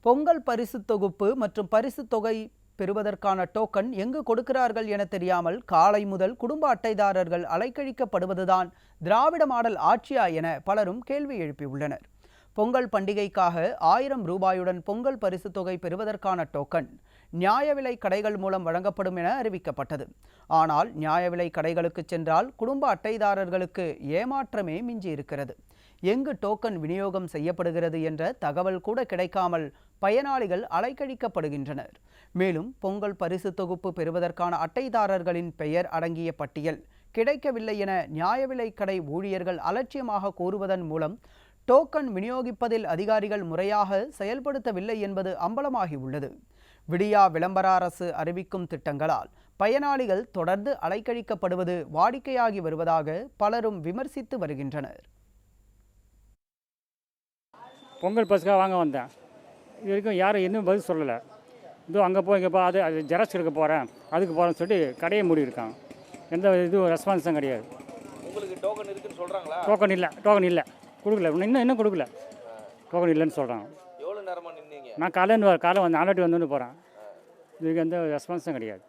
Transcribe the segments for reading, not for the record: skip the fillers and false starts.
பொங்கல் பரிசு தொகுப்பு மற்றும் பரிசு தொகை பெறுவதற்கான டோக்கன் எங்கு கொடுக்கிறார்கள் என தெரியாமல் காலை முதல் குடும்ப அட்டைதாரர்கள் அலைக்கழிக்கப்படுவதுதான் திராவிட மாடல் ஆட்சியா என பலரும் கேள்வி எழுப்பியுள்ளனர். பொங்கல் பண்டிகைக்காக 1000 ரூபாயுடன் பொங்கல் பரிசு தொகை பெறுவதற்கான டோக்கன் நியாய விலை கடைகள் மூலம் வழங்கப்படும் என அறிவிக்கப்பட்டது. ஆனால் நியாய விலை கடைகளுக்கு சென்றால் குடும்ப அட்டைதாரர்களுக்கு ஏமாற்றமே மிஞ்சி இருக்கிறது. எங்கு டோக்கன் விநியோகம் செய்யப்படுகிறது என்ற தகவல் கூட கிடைக்காமல் பயனாளிகள் அலைக்கழிக்கப்படுகின்றனர். மேலும் பொங்கல் பரிசு தொகுப்பு பெறுவதற்கான அட்டைதாரர்களின் பெயர் அடங்கிய பட்டியல் கிடைக்கவில்லை என நியாய விலை கடை ஊழியர்கள் அலட்சியமாக கூறுவதன் மூலம் டோக்கன் விநியோகிப்பதில் அதிகாரிகள் முறையாக செயல்படுத்தவில்லை என்பது அம்பலமாகியுள்ளது. விடியா விளம்பர அரசு அறிவிக்கும் திட்டங்களால் பயனாளிகள் தொடர்ந்து அலைக்கழிக்கப்படுவது வாடிக்கையாகி வருவதாக பலரும் விமர்சித்து வருகின்றனர். பொங்கல் பரிசுக்காக வாங்க வந்தேன். இது வரைக்கும் யாரும் இன்னும் பதில் சொல்லலை. இதோ அங்கே போய் இங்கே அது ஜெராக்ஸ் எடுக்க போகிறேன், அதுக்கு போகிறேன்னு சொல்லிட்டு கடையை மூடி இருக்காங்க. எந்த இதுவும் ரெஸ்பான்ஸும் கிடையாது. உங்களுக்கு டோக்கன் இருக்குன்னு சொல்கிறாங்களா? டோக்கன் இல்லை கொடுக்கல, இன்னும் கொடுக்கல. டோக்கன் இல்லைன்னு சொல்கிறாங்க. எவ்வளோ நேரமாக நின்னீங்க? நான் காலை வந்து ஆல்ரெடி வந்துன்னு போகிறேன். இதுக்கு எந்த ரெஸ்பான்ஸும் கிடையாது.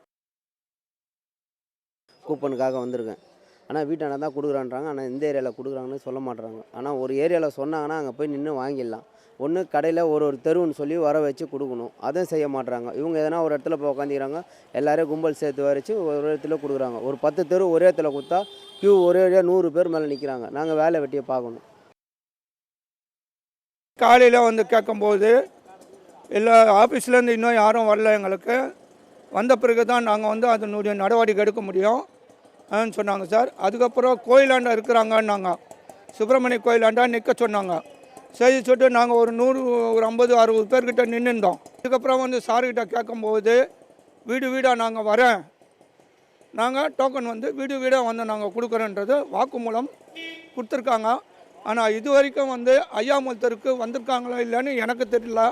கூப்பனுக்காக வந்திருக்கேன். ஆனால் வீட்டாண்ட தான் கொடுக்குறான்றாங்க. ஆனால் இந்த ஏரியாவில் கொடுக்குறாங்கன்னு சொல்ல மாட்றாங்க. ஆனால் ஒரு ஏரியாவில் சொன்னாங்கன்னா அங்கே போய் நின்று வாங்கிடலாம். ஒன்று கடையில் ஒரு தெருவுன்னு சொல்லி வர வச்சு கொடுக்கணும், அதுவும் செய்ய மாட்றாங்க. இவங்க எதனா ஒரு இடத்துல போய் உட்காந்துக்கிறாங்க, எல்லாரையும் கும்பல் சேர்த்து வரைச்சி ஒரு இடத்துல கொடுக்குறாங்க. ஒரு 10 தெரு ஒரே இடத்துல கொடுத்தா கியூ ஒரே ஏரியா 100 பேர் மேலே நிற்கிறாங்க. நாங்கள் வேலை வெட்டியை பார்க்கணும். காலையில் வந்து கேட்கும்போது எல்லா ஆஃபீஸ்லேருந்து இன்னும் யாரும் வரல. எங்களுக்கு வந்த பிறகு தான் நாங்கள் வந்து அதனுடைய நடவடிக்கை எடுக்க முடியும் சொன்னாங்க சார். அதுக்கப்புறம் கோயிலாண்டா இருக்கிறாங்கன்னாங்க, சுப்பிரமணிய கோயிலாண்டா நிற்க சொன்னாங்க. சரி சொல்லிட்டு நாங்கள் ஒரு 50 60 பேர்கிட்ட நின்றுந்தோம். அதுக்கப்புறம் வந்து சார்கிட்ட கேட்கும்போது வீடு வீடாக நாங்கள் வரேன், நாங்கள் டோக்கன் வந்து வீடு வீடாக வந்து நாங்கள் கொடுக்குறோன்றது வாக்குமூலம் கொடுத்துருக்காங்க. ஆனால் இது வரைக்கும் வந்து ஐயாமல் தெருக்கு வந்திருக்காங்களா இல்லைன்னு எனக்கு தெரியல.